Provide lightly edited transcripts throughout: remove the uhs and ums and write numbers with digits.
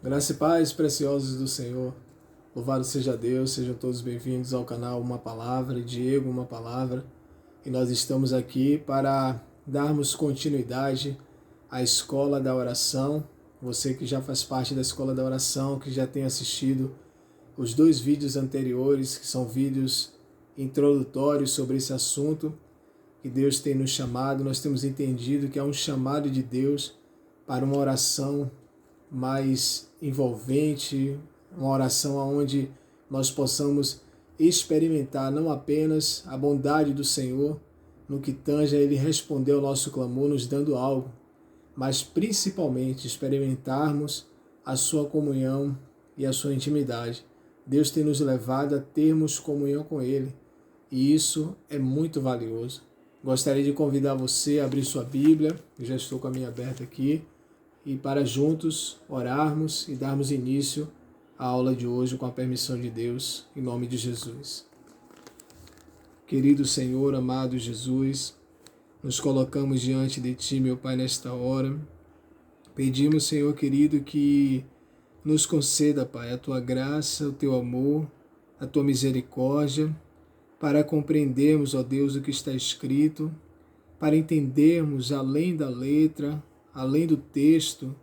Graça e paz, preciosos do Senhor. Louvado seja Deus, sejam todos bem-vindos ao canal Uma Palavra, Diego Uma Palavra. E nós estamos aqui para darmos continuidade à Escola da Oração. Você que já faz parte da Escola da Oração, que já tem assistido os 2 vídeos anteriores, que são vídeos introdutórios sobre esse assunto que Deus tem nos chamado, nós temos entendido que é um chamado de Deus para uma oração mais envolvente, uma oração onde nós possamos experimentar não apenas a bondade do Senhor no que tange a Ele responder ao nosso clamor nos dando algo, mas principalmente experimentarmos a sua comunhão e a sua intimidade. Deus tem nos levado a termos comunhão com Ele e isso é muito valioso. Gostaria de convidar você a abrir sua Bíblia, eu já estou com a minha aberta aqui, e para juntos orarmos e darmos início à aula de hoje com a permissão de Deus, em nome de Jesus. Querido Senhor, amado Jesus, nos colocamos diante de Ti, meu Pai, nesta hora. Pedimos, Senhor querido, que nos conceda, Pai, a Tua graça, o Teu amor, a Tua misericórdia, para compreendermos, ó Deus, o que está escrito, para entendermos além da letra, além do texto,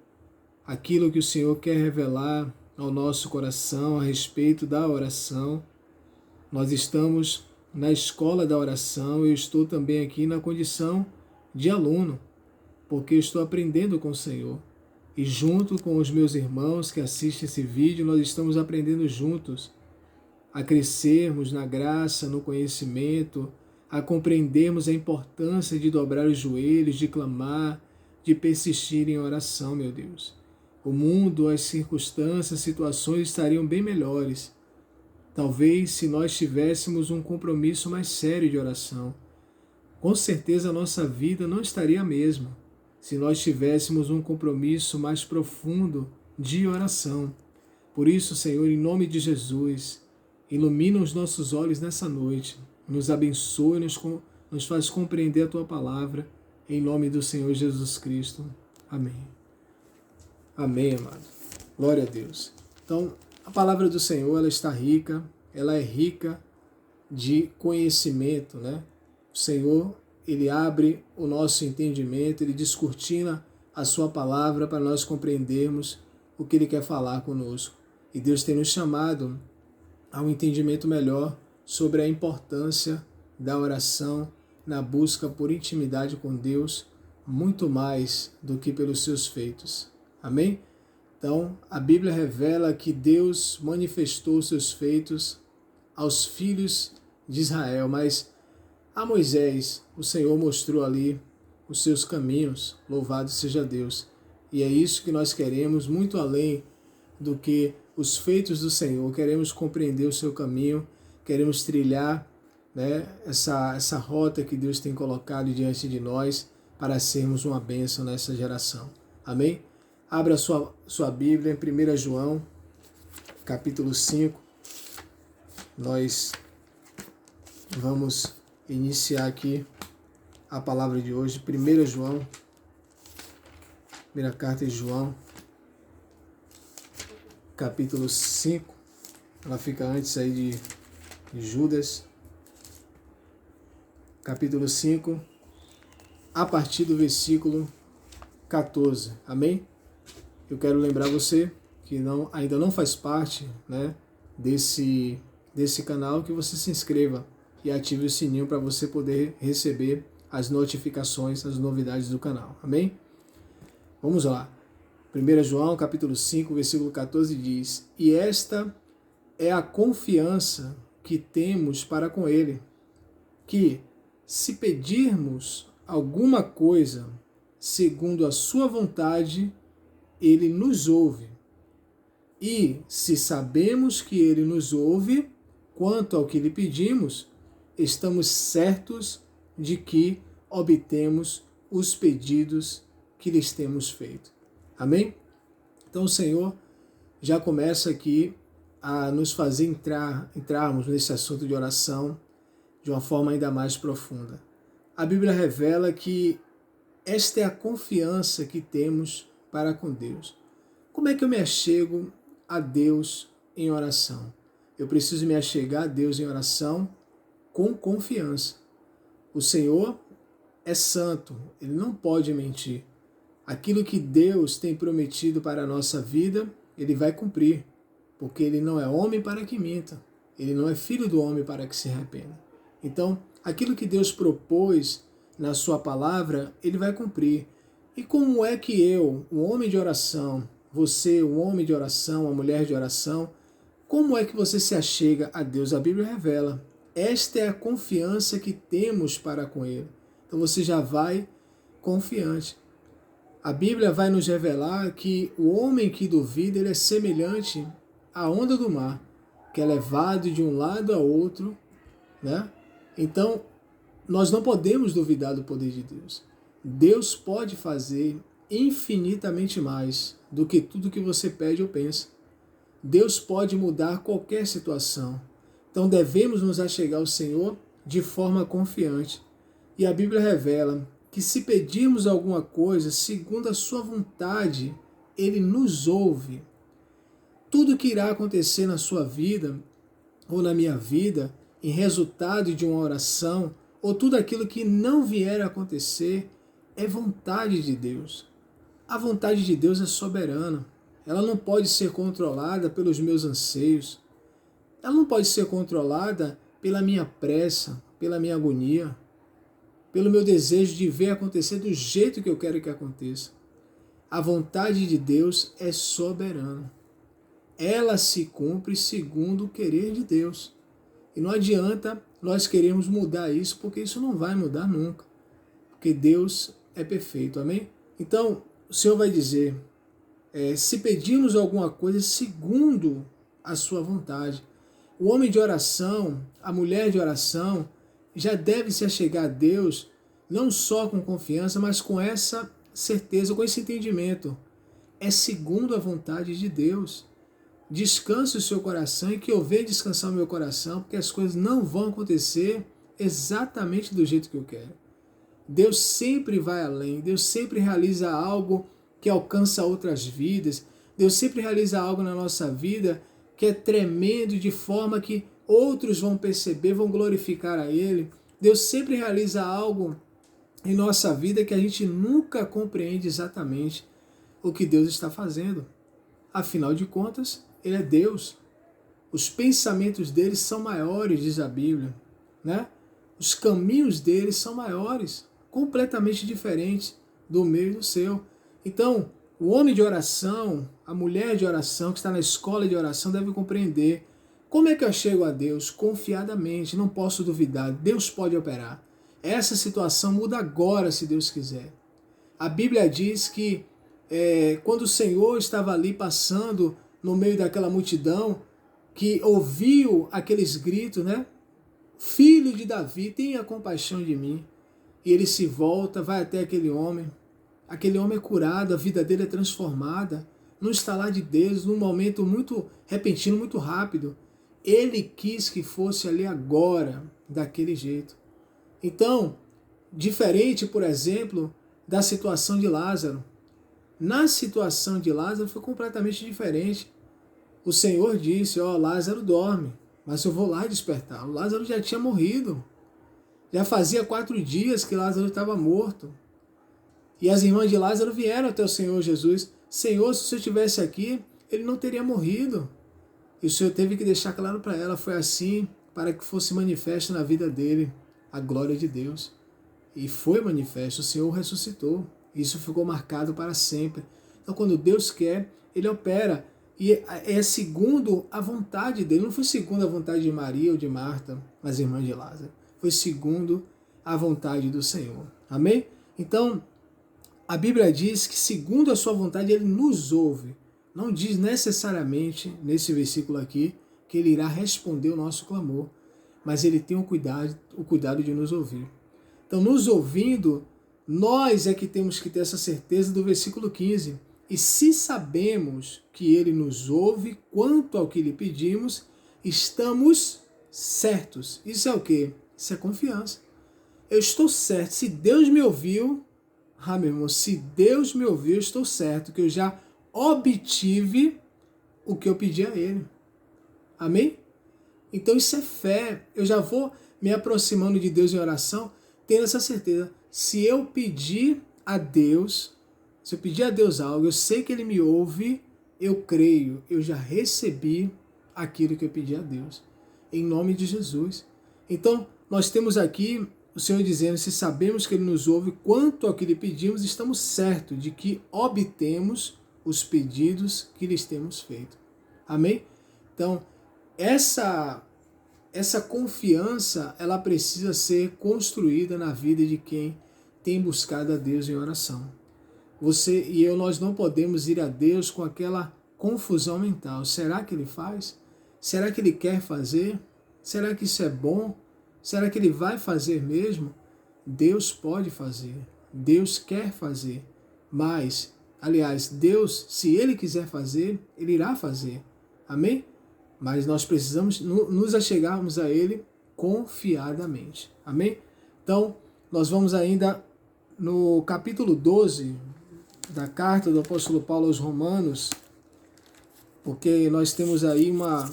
aquilo que o Senhor quer revelar ao nosso coração a respeito da oração. Nós estamos na escola da oração, eu estou também aqui na condição de aluno, porque eu estou aprendendo com o Senhor. E junto com os meus irmãos que assistem esse vídeo, nós estamos aprendendo juntos a crescermos na graça, no conhecimento, a compreendermos a importância de dobrar os joelhos, de clamar, de persistir em oração, meu Deus. O mundo, as circunstâncias, situações estariam bem melhores. Talvez se nós tivéssemos um compromisso mais sério de oração. Com certeza a nossa vida não estaria a mesma se nós tivéssemos um compromisso mais profundo de oração. Por isso, Senhor, em nome de Jesus, ilumina os nossos olhos nessa noite, nos abençoe, nos faz compreender a Tua palavra, em nome do Senhor Jesus Cristo. Amém. Amém, amado. Glória a Deus. Então, a palavra do Senhor, ela está rica, ela é rica de conhecimento, né? O Senhor, Ele abre o nosso entendimento, Ele descortina a Sua palavra para nós compreendermos o que Ele quer falar conosco. E Deus tem nos chamado a um entendimento melhor sobre a importância da oração na busca por intimidade com Deus, muito mais do que pelos seus feitos. Amém? Então, a Bíblia revela que Deus manifestou seus feitos aos filhos de Israel, mas a Moisés, o Senhor mostrou ali os seus caminhos, louvado seja Deus. E é isso que nós queremos, muito além do que os feitos do Senhor, queremos compreender o seu caminho, queremos trilhar, né, essa rota que Deus tem colocado diante de nós para sermos uma bênção nessa geração. Amém? Abra sua Bíblia em 1 João, capítulo 5. Nós vamos iniciar aqui a palavra de hoje. 1 João, primeira carta de João, capítulo 5. Ela fica antes aí de Judas. Capítulo 5, a partir do versículo 14. Amém? Eu quero lembrar você que ainda não faz parte, né, desse canal, que você se inscreva e ative o sininho para você poder receber as notificações, as novidades do canal. Amém? Vamos lá. 1 João, capítulo 5, versículo 14 diz: E esta é a confiança que temos para com Ele, que, se pedirmos alguma coisa segundo a sua vontade, Ele nos ouve. E se sabemos que Ele nos ouve, quanto ao que lhe pedimos, estamos certos de que obtemos os pedidos que lhes temos feito. Amém? Então o Senhor já começa aqui a nos fazer entrarmos nesse assunto de oração de uma forma ainda mais profunda. A Bíblia revela que esta é a confiança que temos para com Deus. Como é que eu me achego a Deus em oração? Eu preciso me achegar a Deus em oração com confiança. O Senhor é santo, Ele não pode mentir. Aquilo que Deus tem prometido para a nossa vida, Ele vai cumprir, porque Ele não é homem para que minta, Ele não é filho do homem para que se arrependa. Então, aquilo que Deus propôs na sua palavra, Ele vai cumprir. E como é que eu, um homem de oração, você, um homem de oração, uma mulher de oração, como é que você se achega a Deus? A Bíblia revela. Esta é a confiança que temos para com Ele. Então você já vai confiante. A Bíblia vai nos revelar que o homem que duvida, ele é semelhante à onda do mar, que é levado de um lado a outro, né? Então, nós não podemos duvidar do poder de Deus. Deus pode fazer infinitamente mais do que tudo que você pede ou pensa. Deus pode mudar qualquer situação. Então devemos nos achegar ao Senhor de forma confiante. E a Bíblia revela que se pedirmos alguma coisa segundo a sua vontade, Ele nos ouve. Tudo que irá acontecer na sua vida ou na minha vida, em resultado de uma oração, ou tudo aquilo que não vier a acontecer, é vontade de Deus. A vontade de Deus é soberana. Ela não pode ser controlada pelos meus anseios. Ela não pode ser controlada pela minha pressa, pela minha agonia, pelo meu desejo de ver acontecer do jeito que eu quero que aconteça. A vontade de Deus é soberana. Ela se cumpre segundo o querer de Deus. E não adianta nós queremos mudar isso, porque isso não vai mudar nunca. Porque Deus é perfeito, amém? Então, o Senhor vai dizer, se pedirmos alguma coisa segundo a sua vontade. O homem de oração, a mulher de oração, já deve se achegar a Deus, não só com confiança, mas com essa certeza, com esse entendimento. É segundo a vontade de Deus. Descanse o seu coração e que eu venha descansar o meu coração, porque as coisas não vão acontecer exatamente do jeito que eu quero. Deus sempre vai além, Deus sempre realiza algo que alcança outras vidas, Deus sempre realiza algo na nossa vida que é tremendo, de forma que outros vão perceber, vão glorificar a Ele. Deus sempre realiza algo em nossa vida que a gente nunca compreende exatamente o que Deus está fazendo. Afinal de contas, Ele é Deus. Os pensamentos dele são maiores, diz a Bíblia, né? Os caminhos dele são maiores, completamente diferentes do meu e do seu. Então, o homem de oração, a mulher de oração, que está na escola de oração, deve compreender como é que eu chego a Deus confiadamente, não posso duvidar, Deus pode operar. Essa situação muda agora, se Deus quiser. A Bíblia diz que quando o Senhor estava ali passando no meio daquela multidão, que ouviu aqueles gritos, né? Filho de Davi, tenha compaixão de mim. E ele se volta, vai até aquele homem é curado, a vida dele é transformada, num estalar de Deus, num momento muito repentino, muito rápido. Ele quis que fosse ali agora, daquele jeito. Então, diferente, por exemplo, da situação de Lázaro. Na situação de Lázaro foi completamente diferente. O Senhor disse, Lázaro dorme, mas eu vou lá despertar. O Lázaro já tinha morrido. Já fazia 4 dias que Lázaro estava morto. E as irmãs de Lázaro vieram até o Senhor Jesus. Senhor, se o Senhor estivesse aqui, ele não teria morrido. E o Senhor teve que deixar claro para ela, foi assim para que fosse manifesta na vida dele a glória de Deus. E foi manifesto, o Senhor ressuscitou. Isso ficou marcado para sempre. Então, quando Deus quer, Ele opera. E é segundo a vontade dele. Não foi segundo a vontade de Maria ou de Marta, as irmãs de Lázaro. Foi segundo a vontade do Senhor. Amém? Então, a Bíblia diz que segundo a sua vontade Ele nos ouve. Não diz necessariamente, nesse versículo aqui, que Ele irá responder o nosso clamor. Mas Ele tem o cuidado de nos ouvir. Então, nos ouvindo, nós é que temos que ter essa certeza do versículo 15. E se sabemos que Ele nos ouve quanto ao que lhe pedimos, estamos certos. Isso é o quê? Isso é confiança. Eu estou certo. Se Deus me ouviu, meu irmão, se Deus me ouviu, eu estou certo que eu já obtive o que eu pedi a ele. Amém? Então isso é fé. Eu já vou me aproximando de Deus em oração, tendo essa certeza. Se eu pedir a Deus, se eu pedir a Deus algo, eu sei que Ele me ouve, eu creio, eu já recebi aquilo que eu pedi a Deus. Em nome de Jesus. Então, nós temos aqui o Senhor dizendo, se sabemos que Ele nos ouve, quanto ao que lhe pedimos, estamos certos de que obtemos os pedidos que lhes temos feito. Amém? Então, essa confiança, ela precisa ser construída na vida de quem tem buscado a Deus em oração. Você e eu, nós não podemos ir a Deus com aquela confusão mental. Será que Ele faz? Será que Ele quer fazer? Será que isso é bom? Será que Ele vai fazer mesmo? Deus pode fazer. Deus quer fazer. Mas, aliás, Deus, se Ele quiser fazer, Ele irá fazer. Amém? Mas nós precisamos nos achegarmos a Ele confiadamente. Amém? Então, nós vamos ainda no capítulo 12 da carta do apóstolo Paulo aos Romanos, porque nós temos aí uma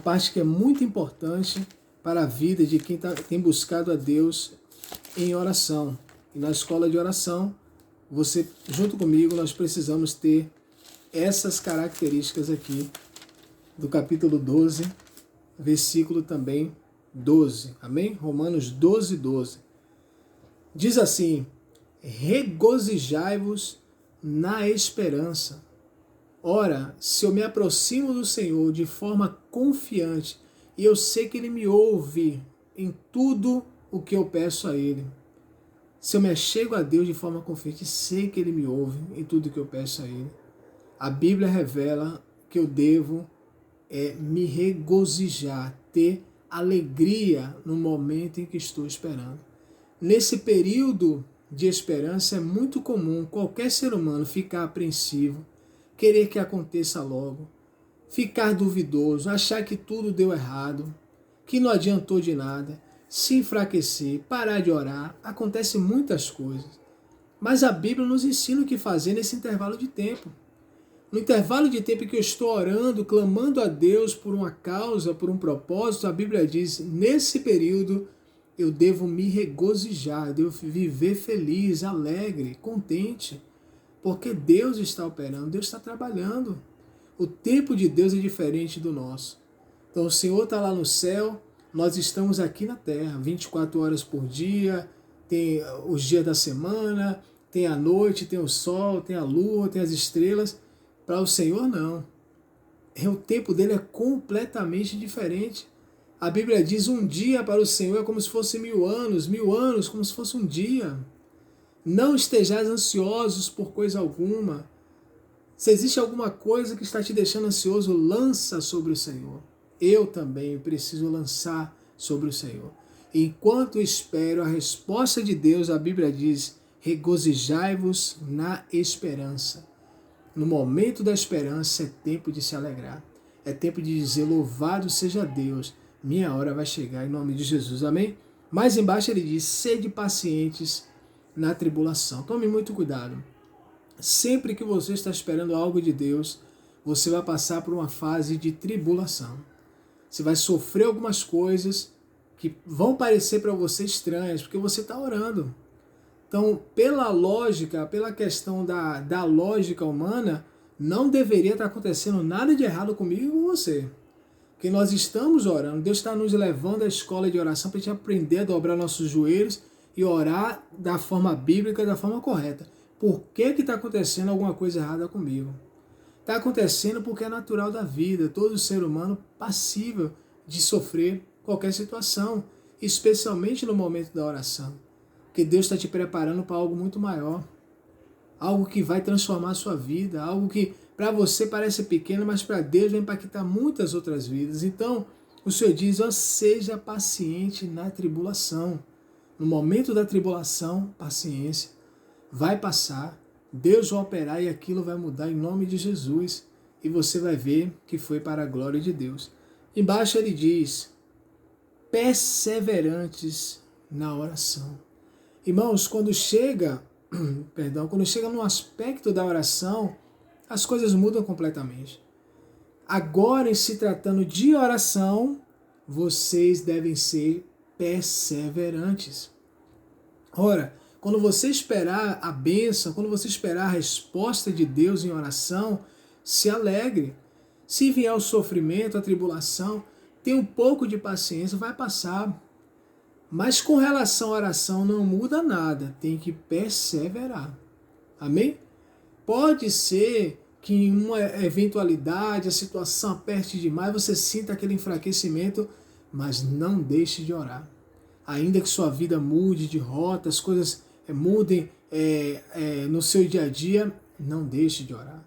parte que é muito importante para a vida de quem tem buscado a Deus em oração. E na escola de oração, você, junto comigo, nós precisamos ter essas características aqui do capítulo 12, versículo também 12. Amém? Romanos 12, 12. Diz assim: regozijai-vos na esperança. Ora, se eu me aproximo do Senhor de forma confiante, e eu sei que Ele me ouve em tudo o que eu peço a Ele. Se eu me achego a Deus de forma confiante, sei que Ele me ouve em tudo o que eu peço a Ele. A Bíblia revela que eu devo me regozijar, ter alegria no momento em que estou esperando. Nesse período de esperança é muito comum qualquer ser humano ficar apreensivo, querer que aconteça logo, ficar duvidoso, achar que tudo deu errado, que não adiantou de nada, se enfraquecer, parar de orar. Acontecem muitas coisas. Mas a Bíblia nos ensina o que fazer nesse intervalo de tempo. No intervalo de tempo que eu estou orando, clamando a Deus por uma causa, por um propósito, a Bíblia diz, nesse período eu devo me regozijar, devo viver feliz, alegre, contente, porque Deus está operando, Deus está trabalhando. O tempo de Deus é diferente do nosso. Então o Senhor está lá no céu, nós estamos aqui na terra, 24 horas por dia, tem os dias da semana, tem a noite, tem o sol, tem a lua, tem as estrelas. Para o Senhor, não. O tempo dele é completamente diferente. A Bíblia diz, um dia para o Senhor é como se fosse 1000 anos como se fosse um dia. Não estejais ansiosos por coisa alguma. Se existe alguma coisa que está te deixando ansioso, lança sobre o Senhor. Eu também preciso lançar sobre o Senhor. Enquanto espero a resposta de Deus, a Bíblia diz, regozijai-vos na esperança. No momento da esperança é tempo de se alegrar. É tempo de dizer, louvado seja Deus. Minha hora vai chegar em nome de Jesus. Amém? Mais embaixo ele diz, sede pacientes na tribulação. Tome muito cuidado. Sempre que você está esperando algo de Deus, você vai passar por uma fase de tribulação. Você vai sofrer algumas coisas que vão parecer para você estranhas, porque você está orando. Então, pela lógica, pela questão da lógica humana, não deveria estar acontecendo nada de errado comigo e com você. Porque nós estamos orando, Deus está nos levando à escola de oração para a gente aprender a dobrar nossos joelhos e orar da forma bíblica, da forma correta. Por que está acontecendo alguma coisa errada comigo? Está acontecendo porque é natural da vida, todo ser humano passível de sofrer qualquer situação, especialmente no momento da oração. Porque Deus está te preparando para algo muito maior, algo que vai transformar a sua vida, algo que para você parece pequeno, mas para Deus vai impactar muitas outras vidas. Então, o Senhor diz, ó, seja paciente na tribulação. No momento da tribulação, paciência, vai passar, Deus vai operar e aquilo vai mudar em nome de Jesus. E você vai ver que foi para a glória de Deus. Embaixo ele diz, perseverantes na oração. Irmãos, quando chega perdão, quando chega no aspecto da oração, as coisas mudam completamente. Agora, em se tratando de oração, vocês devem ser perseverantes. Ora, quando você esperar a bênção, quando você esperar a resposta de Deus em oração, se alegre. Se vier o sofrimento, a tribulação, tenha um pouco de paciência, vai passar. Mas com relação à oração não muda nada, tem que perseverar. Amém? Pode ser que em uma eventualidade, a situação aperte demais, você sinta aquele enfraquecimento, mas não deixe de orar. Ainda que sua vida mude de rota, as coisas mudem no seu dia a dia, não deixe de orar.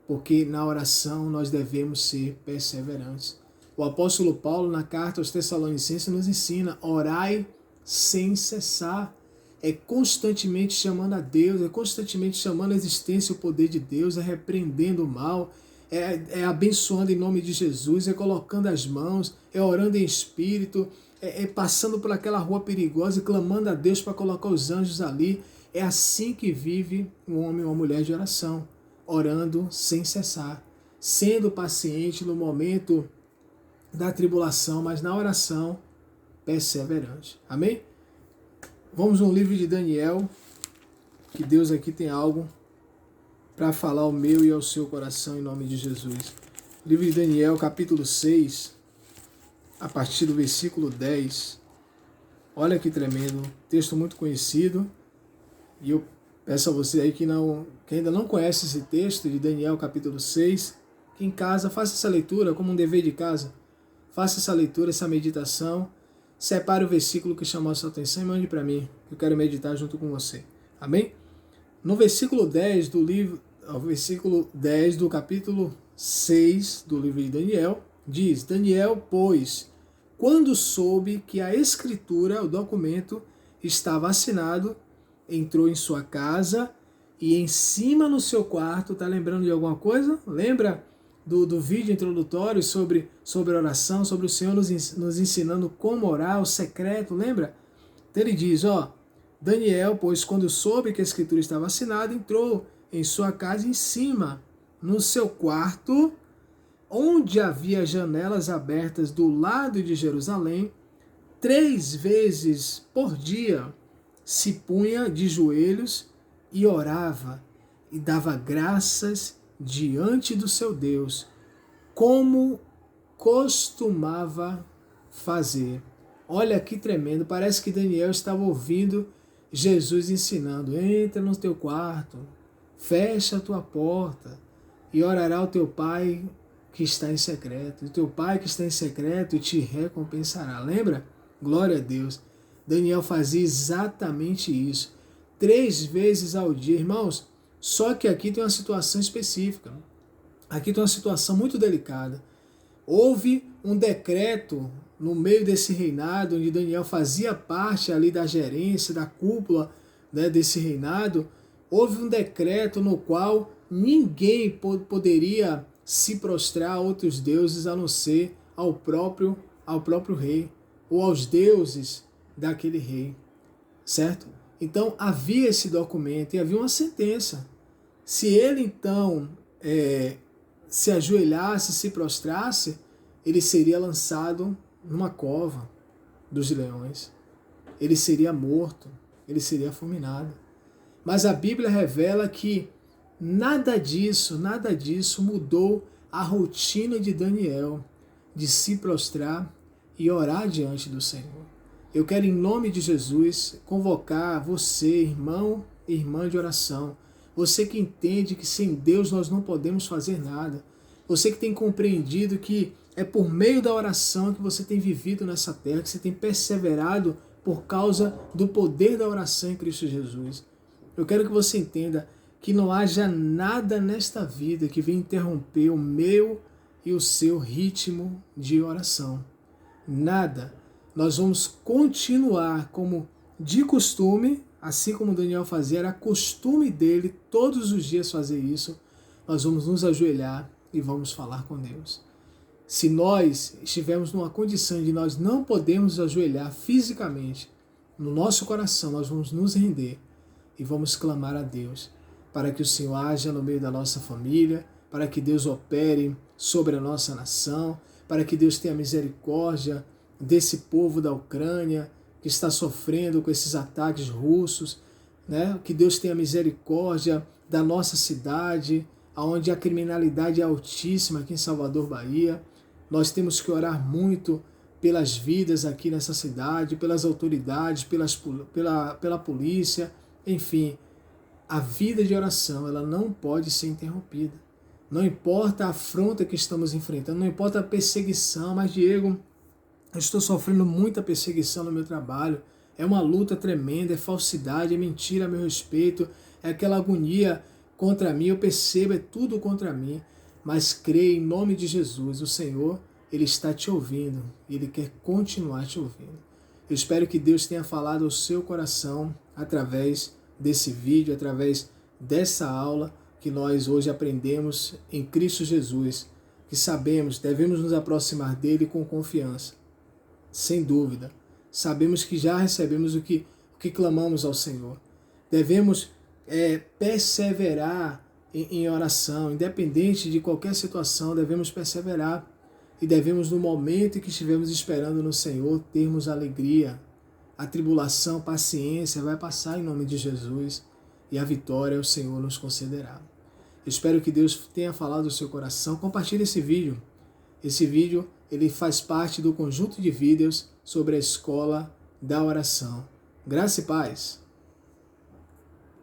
Porque na oração nós devemos ser perseverantes. O apóstolo Paulo, na carta aos Tessalonicenses, nos ensina: orai sem cessar. É constantemente chamando a Deus, é constantemente chamando a existência e o poder de Deus, é repreendendo o mal, é abençoando em nome de Jesus, é colocando as mãos, é orando em espírito, é passando por aquela rua perigosa e clamando a Deus para colocar os anjos ali. É assim que vive um homem ou uma mulher de oração, orando sem cessar, sendo paciente no momento da tribulação, mas na oração perseverante. Amém? Vamos no livro de Daniel, que Deus aqui tem algo para falar ao meu e ao seu coração em nome de Jesus. Livro de Daniel, capítulo 6, a partir do versículo 10. Olha que tremendo, texto muito conhecido. E eu peço a você aí que ainda não conhece esse texto de Daniel, capítulo 6, que em casa faça essa leitura como um dever de casa. Faça essa leitura, essa meditação. Separe o versículo que chamou a sua atenção e mande para mim, que eu quero meditar junto com você. Amém? No versículo 10 do livro, versículo 10 do capítulo 6 do livro de Daniel, diz: Daniel, pois, quando soube que a escritura, o documento, estava assinado, entrou em sua casa e em cima no seu quarto. Tá lembrando de alguma coisa? Lembra do vídeo introdutório sobre oração, sobre o Senhor nos ensinando como orar, o secreto, lembra? Então ele diz, Daniel, pois quando soube que a escritura estava assinada, entrou em sua casa em cima, no seu quarto, onde havia janelas abertas do lado de Jerusalém, 3 vezes por dia se punha de joelhos e orava e dava graças diante do seu Deus, como costumava fazer. Olha que tremendo, parece que Daniel estava ouvindo Jesus ensinando: entra no teu quarto, fecha a tua porta e orará ao teu Pai que está em secreto. E o teu Pai que está em secreto te recompensará. Lembra? Glória a Deus. Daniel fazia exatamente isso. 3 vezes ao dia, irmãos. Só que aqui tem uma situação específica. Aqui tem uma situação muito delicada. Houve um decreto no meio desse reinado, onde Daniel fazia parte ali da gerência, da cúpula, né, desse reinado. Houve um decreto no qual ninguém poderia se prostrar a outros deuses a não ser ao próprio rei, ou aos deuses daquele rei, certo? Então havia esse documento e havia uma sentença. Se ele então se ajoelhasse, se prostrasse, ele seria lançado numa cova dos leões. Ele seria morto, ele seria fulminado. Mas a Bíblia revela que nada disso mudou a rotina de Daniel de se prostrar e orar diante do Senhor. Eu quero, em nome de Jesus, convocar você, irmão e irmã de oração, você que entende que sem Deus nós não podemos fazer nada, você que tem compreendido que é por meio da oração que você tem vivido nessa terra, que você tem perseverado por causa do poder da oração em Cristo Jesus. Eu quero que você entenda que não haja nada nesta vida que venha interromper o meu e o seu ritmo de oração. Nada. Nós vamos continuar como de costume, assim como Daniel fazia, era costume dele todos os dias fazer isso. Nós vamos nos ajoelhar e vamos falar com Deus. Se nós estivermos numa condição de nós não podemos ajoelhar fisicamente, no nosso coração nós vamos nos render e vamos clamar a Deus para que o Senhor haja no meio da nossa família, para que Deus opere sobre a nossa nação, para que Deus tenha misericórdia desse povo da Ucrânia que está sofrendo com esses ataques russos, né? Que Deus tenha misericórdia da nossa cidade, onde a criminalidade é altíssima aqui em Salvador, Bahia. Nós temos que orar muito pelas vidas aqui nessa cidade, pelas autoridades, pela polícia, enfim. A vida de oração, ela não pode ser interrompida. Não importa a afronta que estamos enfrentando, não importa a perseguição, mas Diego, eu estou sofrendo muita perseguição no meu trabalho, é uma luta tremenda, é falsidade, é mentira a meu respeito, é aquela agonia contra mim, eu percebo, é tudo contra mim, mas creia em nome de Jesus, o Senhor, Ele está te ouvindo, Ele quer continuar te ouvindo. Eu espero que Deus tenha falado ao seu coração através desse vídeo, através dessa aula que nós hoje aprendemos em Cristo Jesus, que sabemos, devemos nos aproximar dele com confiança, sem dúvida. Sabemos que já recebemos o que clamamos ao Senhor. Devemos perseverar em oração, independente de qualquer situação, devemos perseverar e devemos, no momento em que estivermos esperando no Senhor, termos alegria. A tribulação, paciência vai passar em nome de Jesus e a vitória o Senhor nos concederá. Espero que Deus tenha falado no seu coração. Compartilhe esse vídeo. Esse vídeo ele faz parte do conjunto de vídeos sobre a escola da oração. Graça e paz.